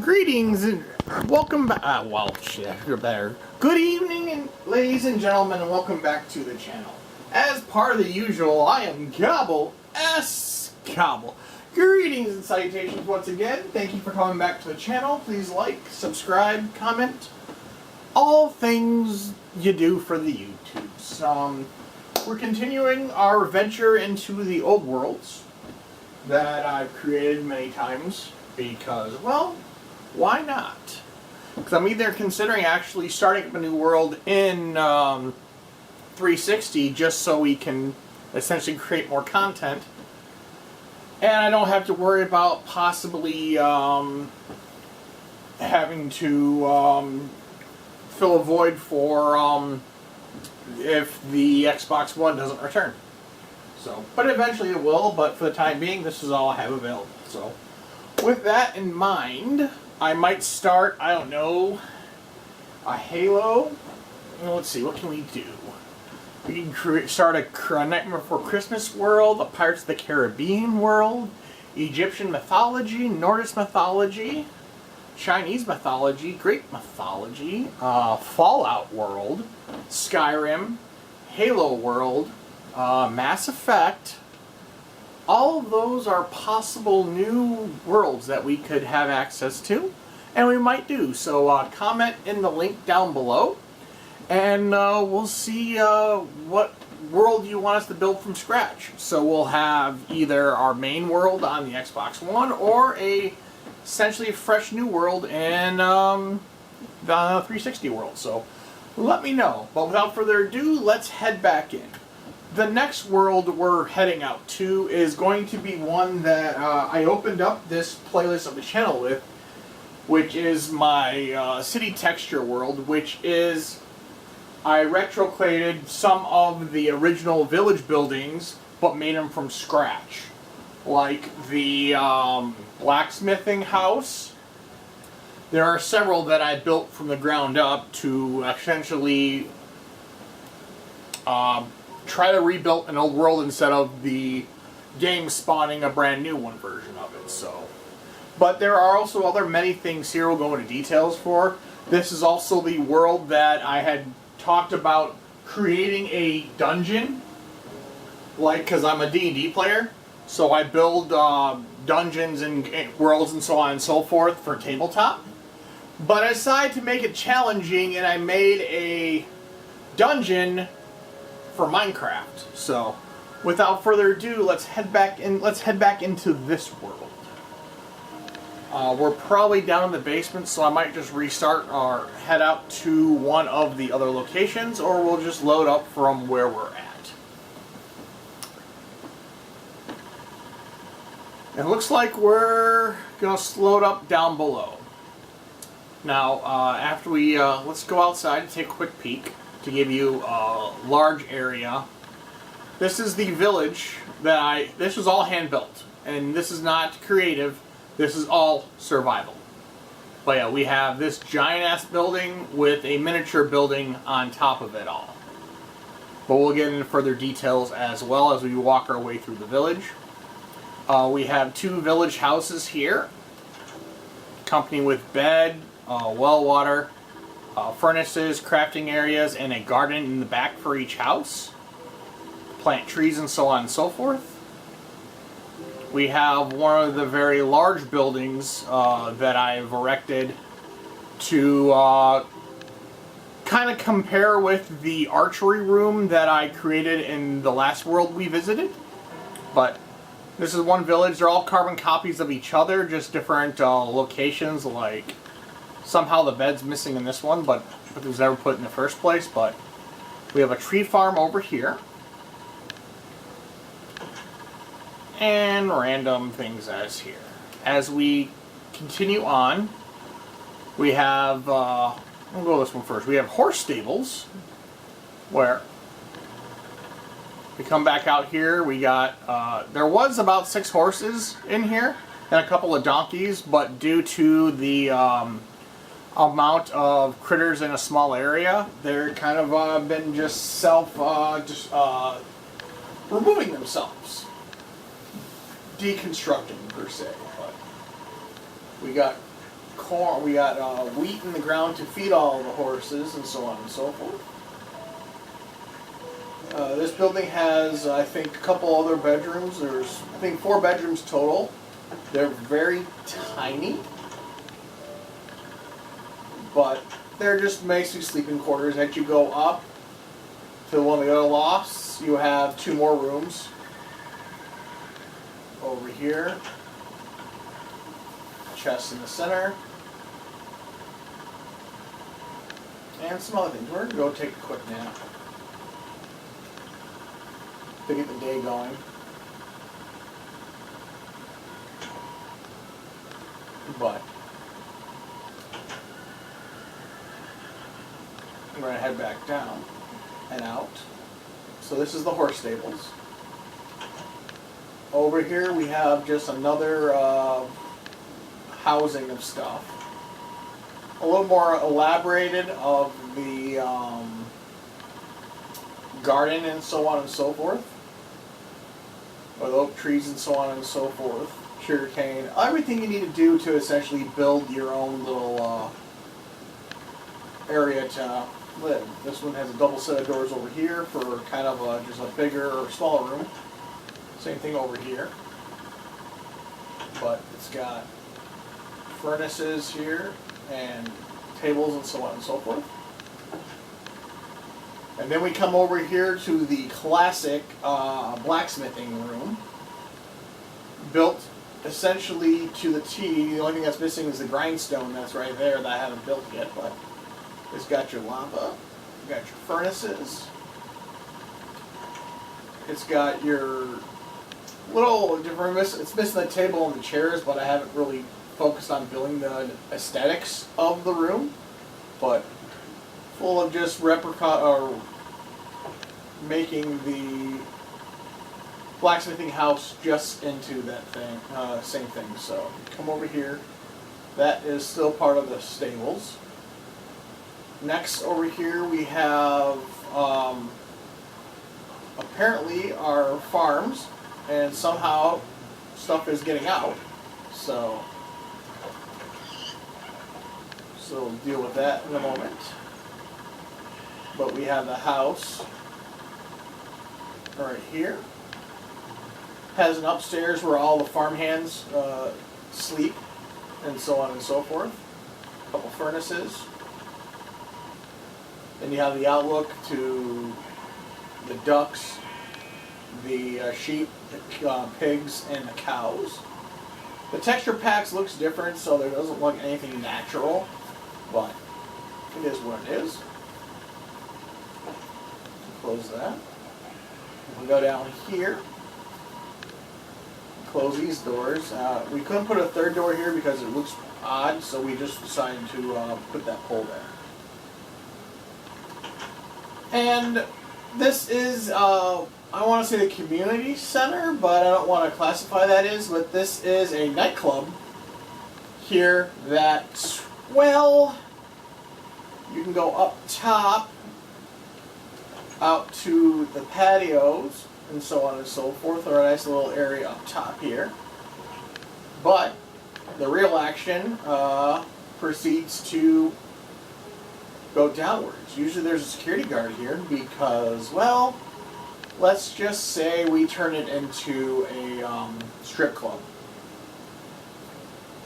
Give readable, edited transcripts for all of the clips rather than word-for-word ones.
Greetings and welcome back. Well, shit, you're better. Good evening, and ladies and gentlemen, and welcome back to the channel. As part of the usual, I am Gobble S. Gobble. Greetings and salutations once again. Thank you for coming back to the channel. Please like, subscribe, comment, all things you do for the YouTubes. We're continuing our venture into the old worlds that I've created many times because, well, why not? Because I'm either considering actually starting up a new world in 360 just so we can essentially create more content, and I don't have to worry about possibly having to fill a void for if the Xbox One doesn't return. So, but eventually it will, but for the time being, this is all I have available. So, with that in mind, I might start, I don't know, a Halo. Let's see, what can we do? We can start a Nightmare Before Christmas world, a Pirates of the Caribbean world, Egyptian mythology, Nordic mythology, Chinese mythology, Greek mythology, Fallout world, Skyrim, Halo world, Mass Effect. All of those are possible new worlds that we could have access to, and we might do. So comment in the link down below, and we'll see what world you want us to build from scratch. So we'll have either our main world on the Xbox One or essentially a fresh new world in the 360 world. So let me know. But without further ado, let's head back in. The next world we're heading out to is going to be one that I opened up this playlist of the channel with, which is my city texture world, which is I retroclated some of the original village buildings but made them from scratch. Like the blacksmithing house. There are several that I built from the ground up to essentially try to rebuild an old world instead of the game spawning a brand new one version of it. So, but there are also other many things here we'll go into details for. This is also the world that I had talked about creating a dungeon, like, because I'm a D&D player, so I build dungeons and worlds and so on and so forth for tabletop. But I decided to make it challenging, and I made a dungeon for Minecraft. So, without further ado, let's head back into this world. We're probably down in the basement, so I might just restart or head out to one of the other locations, or we'll just load up from where we're at. It looks like we're gonna load up down below. Now, after we let's go outside and take a quick peek to give you a large area. This is the village that this was all hand built, and this is not creative, this is all survival. But yeah, we have this giant ass building with a miniature building on top of it all. But we'll get into further details as well as we walk our way through the village. We have two village houses here, accompanied with bed, well water, furnaces, crafting areas, and a garden in the back for each house. Plant trees and so on and so forth. We have one of the very large buildings that I've erected to kind of compare with the archery room that I created in the last world we visited. But this is one village. They're all carbon copies of each other, just different locations. Like, somehow the bed's missing in this one, but it was never put in the first place. But we have a tree farm over here. And random things as here. As we continue on, we have, we'll go this one first. We have horse stables, where we come back out here. We got, there was about 6 horses in here, and a couple of donkeys, but due to the amount of critters in a small area, they're kind of been just removing themselves. Deconstructing per se, but we got corn. We got wheat in the ground to feed all the horses, and so on and so forth. This building has, I think, a couple other bedrooms. There's, I think, 4 bedrooms total. They're very tiny, but they're just basic sleeping quarters. As you go up to one of the other lofts, you have 2 more rooms. Over here, chest in the center, and some other things. We're going to go take a quick nap to get the day going. But I'm going to head back down and out. So this is the horse stables. Over here we have just another housing of stuff. A little more elaborated of the garden and so on and so forth. Or the oak trees and so on and so forth. Sugarcane. Everything you need to do to essentially build your own little area to live. This one has a double set of doors over here for kind of just a bigger or smaller room. Same thing over here. But it's got furnaces here and tables and so on and so forth. And then we come over here to the classic blacksmithing room. Built essentially to the T. The only thing that's missing is the grindstone that's right there that I haven't built yet, but it's got your lava, you got your furnaces, it's got your little different, it's missing the table and the chairs, but I haven't really focused on building the aesthetics of the room, but full of just or making the blacksmithing house just into that thing, same thing. So come over here. That is still part of the stables. Next over here we have apparently our farms, and somehow stuff is getting out. So we'll deal with that in a moment. But we have the house right here. Has an upstairs where all the farmhands sleep, and so on and so forth. A couple furnaces. Then you have the outlook to the ducks, the sheep, the pigs, and the cows. The texture packs looks different, so there doesn't look anything natural, but it is what it is. Close that. We go down here. Close these doors. We couldn't put a third door here because it looks odd, so we just decided to put that pole there. And this is, I want to say the community center, but I don't want to classify that as, but this is a nightclub here that, well, you can go up top out to the patios and so on and so forth, or a nice little area up top here. But the real action proceeds to go downwards. Usually there's a security guard here because, well, let's just say we turn it into a strip club.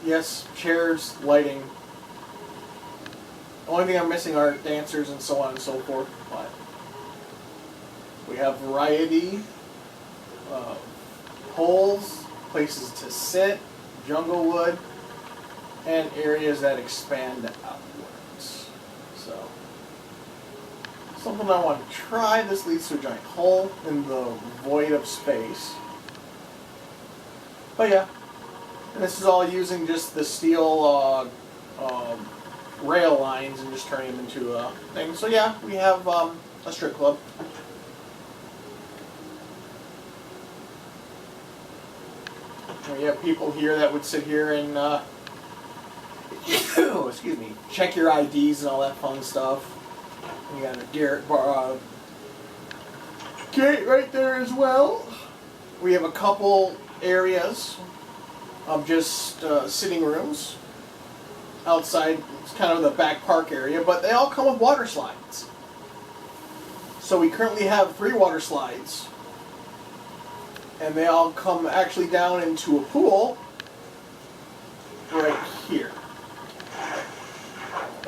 Yes, chairs, lighting. The only thing I'm missing are dancers and so on and so forth, but we have variety, poles, places to sit, jungle wood, and areas that expand outwards. So, something I want to try. This leads to a giant hole in the void of space. But yeah, and this is all using just the steel rail lines and just turning them into a thing. So yeah, we have a strip club. We have people here that would sit here and, excuse me, check your IDs and all that fun stuff. We got a gate right there as well. We have a couple areas of just sitting rooms. outside. It's kind of the back park area, but they all come with water slides. So we currently have 3 water slides, and they all come actually down into a pool right here.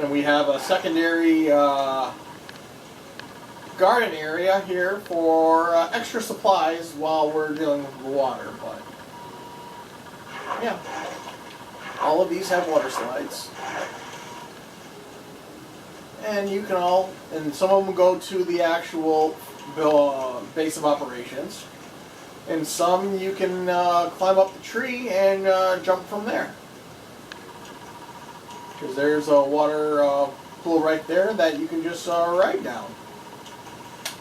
And we have a secondary garden area here for extra supplies while we're dealing with the water. But yeah, all of these have water slides. And you can and some of them go to the actual base of operations. And some you can climb up the tree and jump from there. Because there's a water pool right there that you can just ride down.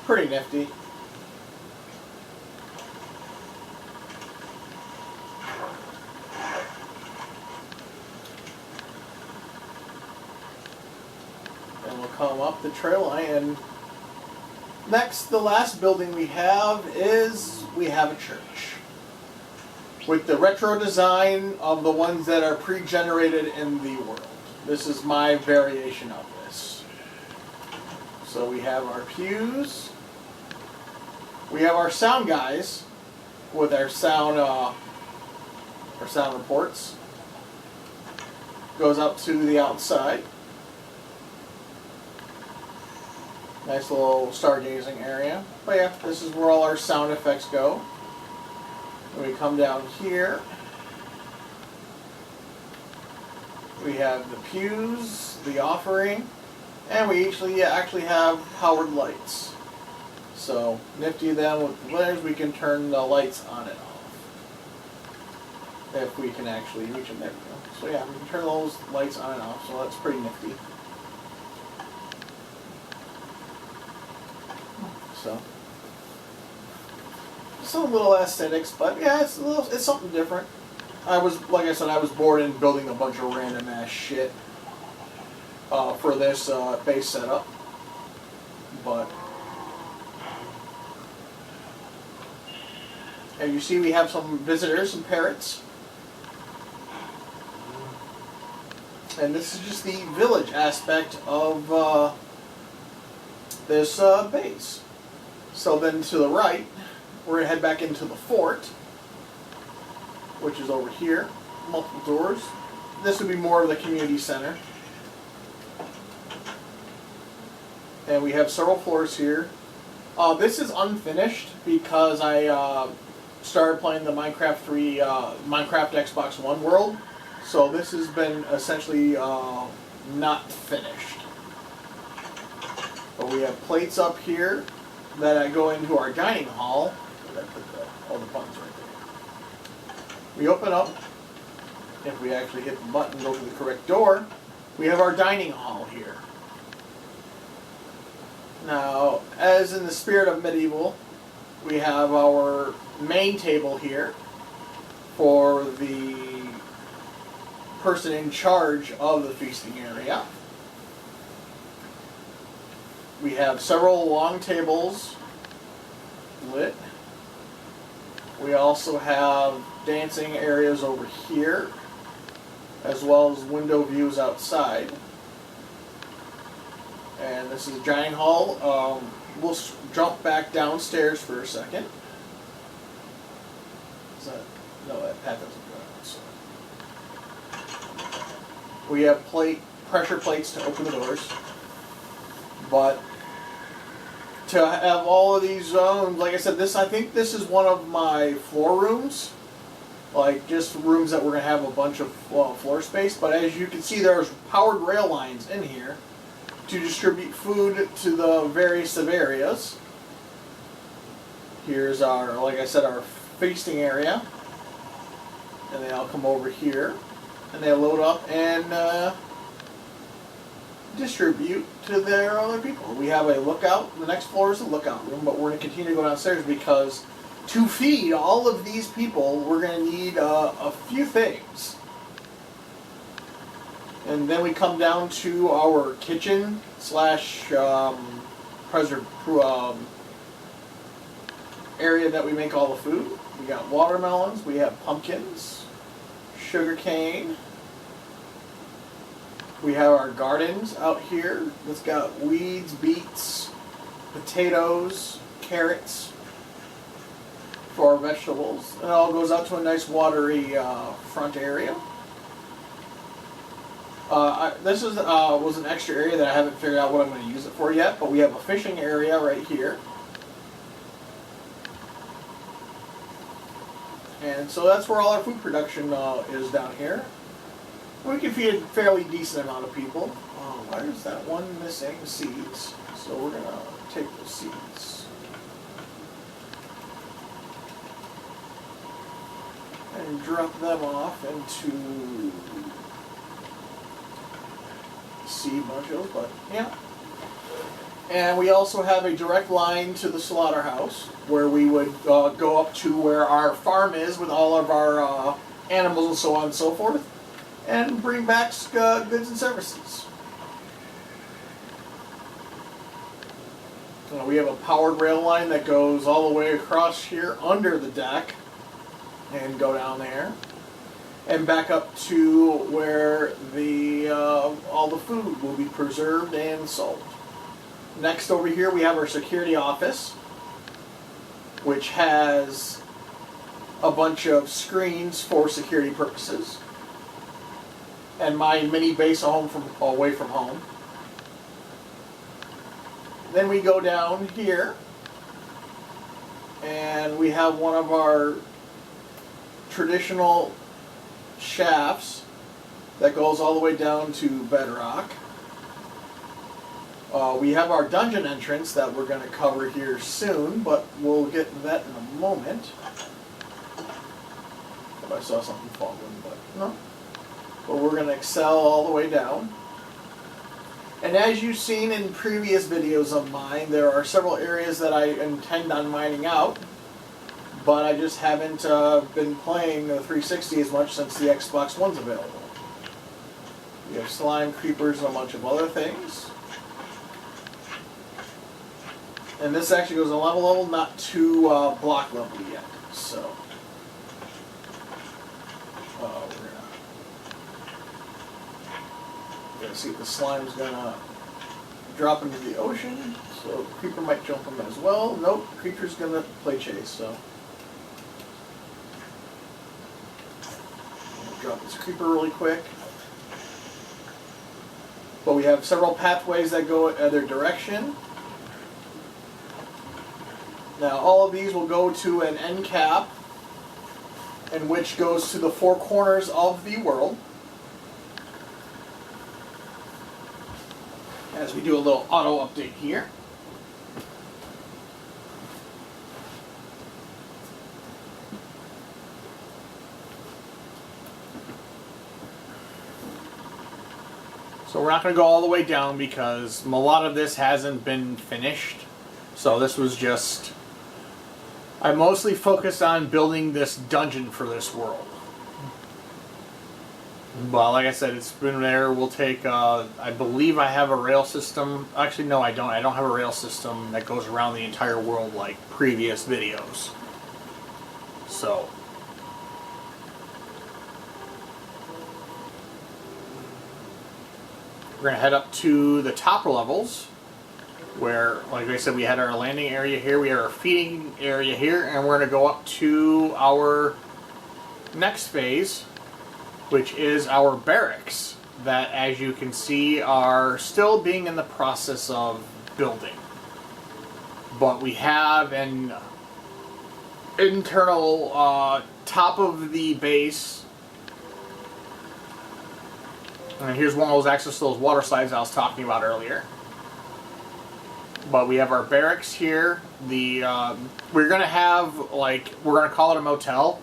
Pretty nifty. And we'll come up the trail line. And next, the last building we have is we have a church. With the retro design of the ones that are pre-generated in the world. This is my variation of this. So we have our pews. We have our sound guys with our sound reports. Goes up to the outside. Nice little stargazing area. But yeah, this is where all our sound effects go. And we come down here. We have the pews, the offering, and we actually have powered lights. So nifty then with the glares, we can turn the lights on and off. If we can actually reach them, there we go. So yeah, we can turn those lights on and off, so that's pretty nifty. So some little aesthetics, but yeah, it's something different. Like I said, I was bored in building a bunch of random ass shit for this base setup. But and you see we have some visitors, some parrots. And this is just the village aspect of this base. So then to the right, we're going to head back into the fort, which is over here. Multiple doors. This would be more of the community center. And we have several floors here. This is unfinished because I started playing the Minecraft Xbox One world. So this has been essentially not finished. But we have plates up here that go into our dining hall. I put all the buttons right there. We open up. If we actually hit the button, go to the correct door, we have our dining hall here. Now, as in the spirit of medieval, we have our main table here for the person in charge of the feasting area. We have several long tables lit. We also have dancing areas over here, as well as window views outside. And this is a dining hall. We'll jump back downstairs for a second. No, that path doesn't go outside. We have pressure plates to open the doors. But to have all of these zones, like I said, I think this is one of my floor rooms. Like just rooms that we're going to have a bunch of floor space. But as you can see, there's powered rail lines in here to distribute food to the various areas. Here's our, like I said, our feasting area. And they all come over here. And they load up and distribute to their other people. We have a lookout. The next floor is a lookout room, but we're going to continue to go downstairs because to feed all of these people, we're going to need a few things. And then we come down to our kitchen slash area that we make all the food. We got watermelons, we have pumpkins, sugar cane, We have our gardens out here. It's got weeds, beets, potatoes, carrots for our vegetables. It all goes out to a nice watery front area. This is was an extra area that I haven't figured out what I'm going to use it for yet, but we have a fishing area right here. And so that's where all our food production is down here. We can feed a fairly decent amount of people. Why is that one missing? Seeds. So we're going to take the seeds and drop them off into seed modules, but yeah. And we also have a direct line to the slaughterhouse where we would go up to where our farm is with all of our animals and so on and so forth, and bring back goods and services. We have a powered rail line that goes all the way across here under the deck and go down there and back up to where the all the food will be preserved and sold. Next over here we have our security office, which has a bunch of screens for security purposes, and my mini base away from home. Then we go down here and we have one of our traditional shafts that goes all the way down to bedrock. We have our dungeon entrance that we're going to cover here soon, but we'll get to that in a moment. If I saw something falling, but no. But we're going to excel all the way down. And as you've seen in previous videos of mine, there are several areas that I intend on mining out, but I just haven't been playing the 360 as much since the Xbox One's available. We have slime, creepers, and a bunch of other things. And this actually goes on level, not to block level yet. So, we're gonna see if the slime's gonna drop into the ocean. So creeper might jump him as well. Nope, creeper's gonna play chase. So drop this creeper really quick. But we have several pathways that go either direction. Now all of these will go to an end cap, and which goes to the four corners of the world. As we do a little auto update here. So we're not going to go all the way down because a lot of this hasn't been finished. So this was just... I mostly focused on building this dungeon for this world. Well, like I said, it's been there. We'll take, I believe I have a rail system. Actually, no, I don't. I don't have a rail system that goes around the entire world like previous videos. So... we're going to head up to the top levels, where, like I said, we had our landing area here, we have our feeding area here, and we're going to go up to our next phase, which is our barracks, that, as you can see, are still being in the process of building. But we have an internal top of the base. And here's one of those access to those water slides I was talking about earlier. But we have our barracks here. We're gonna have, like, we're gonna call it a motel.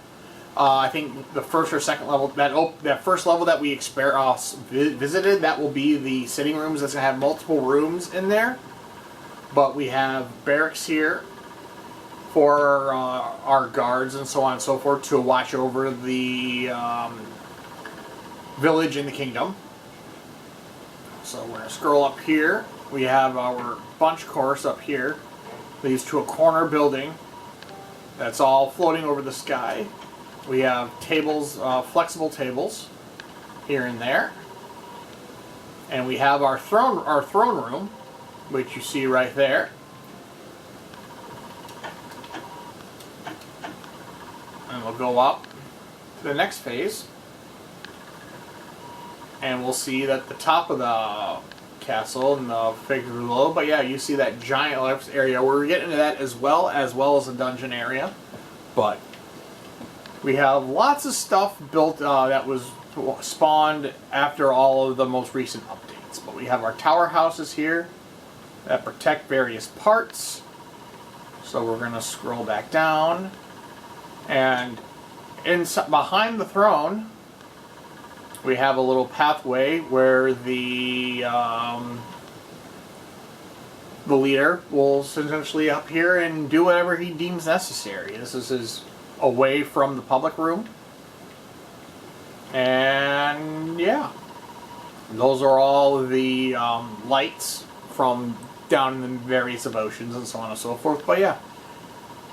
I think the first or second level, that first level that we visited, that will be the sitting rooms. That's gonna have multiple rooms in there. But we have barracks here for our guards and so on and so forth to watch over the village in the kingdom. So we're going to scroll up here. We have our bunch course up here. Leads to a corner building that's all floating over the sky. We have tables, flexible tables here and there. And we have our throne room, which you see right there. And we'll go up to the next phase. And we'll see that the top of the castle and the figure below. But yeah, you see that giant left area. We're getting into that as well as the dungeon area. But we have lots of stuff built that was spawned after all of the most recent updates. But we have our tower houses here that protect various parts. So we're going to scroll back down. And behind the throne, we have a little pathway where the leader will essentially up here and do whatever he deems necessary. This is his away from the public room. And yeah, those are all the lights from down in the various oceans and so on and so forth. But yeah,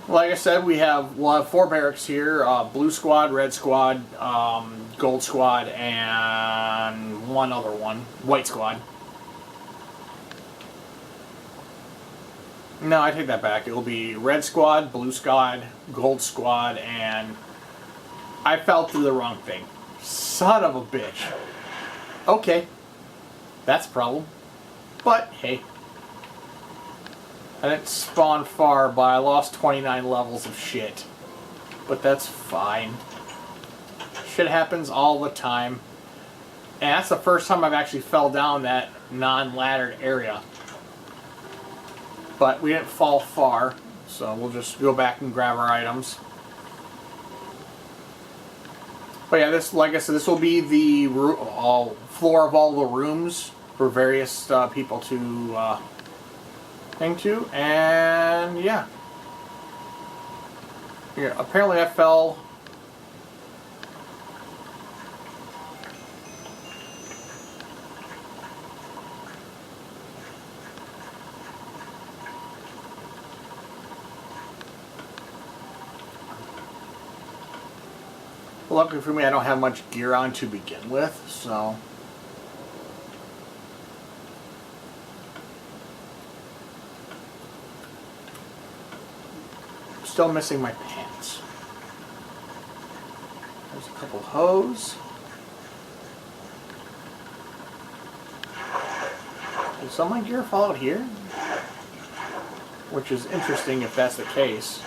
like I said, we'll have 4 barracks here: blue squad, red squad, gold squad, and one other one, white squad. No, I take that back. It'll be red squad, blue squad, gold squad, and I fell through the wrong thing. Son of a bitch. Okay, that's a problem. But hey, I didn't spawn far, but I lost 29 levels of shit. But that's fine. Shit happens all the time. And that's the first time I've actually fell down that non-laddered area. But we didn't fall far, so we'll just go back and grab our items. But yeah, this, like I said, this will be the floor of all the rooms for various people to hang to, and yeah. Here, apparently I fell. Luckily for me, I don't have much gear on to begin with, so. Still missing my pants. There's a couple hose. Did some of my gear fall out here? Which is interesting if that's the case.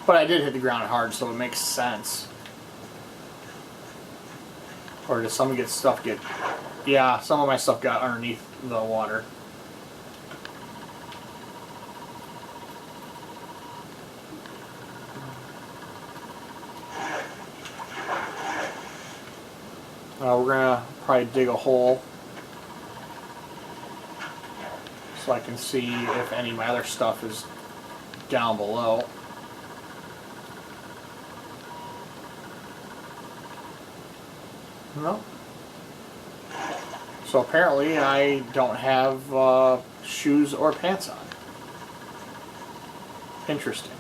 But I did hit the ground hard, so it makes sense. Or does some stuff get... Yeah, some of my stuff got underneath the water. We're going to probably dig a hole so I can see if any of my other stuff is down below. No. So apparently I don't have shoes or pants on. Interesting.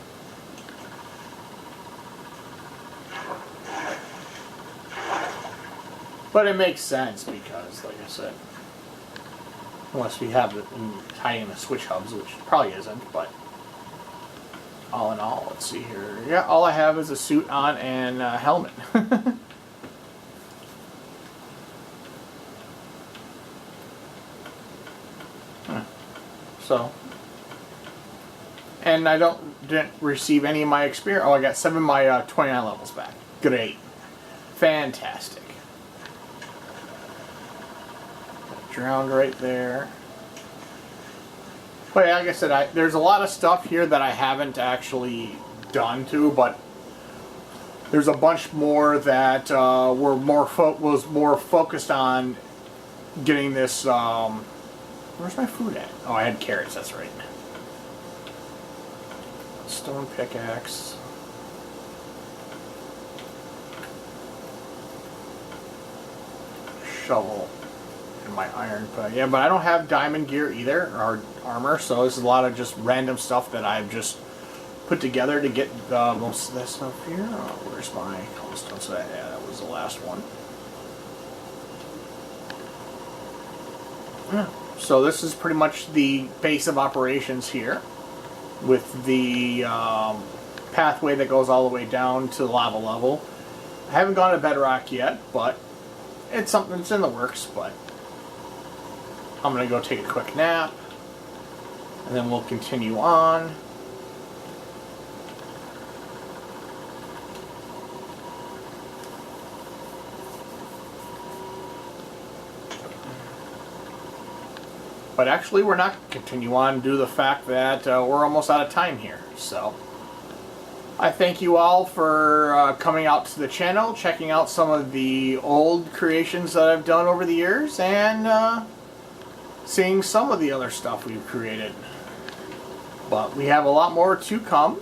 But it makes sense because, like I said, unless we have it hiding the switch hubs, which probably isn't, but all in all, let's see here. Yeah, all I have is a suit on and a helmet. So, and I didn't receive any of my experience. Oh, I got 7 of my 29 levels back. Great. Fantastic. Drowned right there. But yeah, like I said, there's a lot of stuff here that I haven't actually done to, but there's a bunch more that was more focused on getting this. Where's my food at? Oh, I had carrots, that's right. Stone pickaxe. Shovel. And my iron. But yeah, but I don't have diamond gear either, or armor, so this is a lot of just random stuff that I've just put together to get most of that stuff here. Oh, where's my cobblestone? So yeah, that was the last one. So this is pretty much the base of operations here, with the pathway that goes all the way down to lava level. I haven't gone to bedrock yet, but it's something that's in the works. But I'm gonna go take a quick nap, and then we'll continue on. But actually, we're not going to continue on due to the fact that we're almost out of time here. So, I thank you all for coming out to the channel, checking out some of the old creations that I've done over the years, and seeing some of the other stuff we've created. But we have a lot more to come.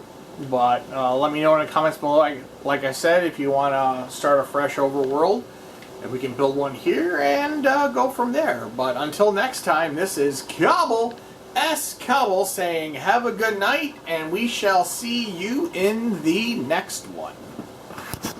But let me know in the comments below, like I said, if you want to start a fresh overworld. And we can build one here and go from there. But until next time, this is Cobble, S. Cobble, saying have a good night, and we shall see you in the next one.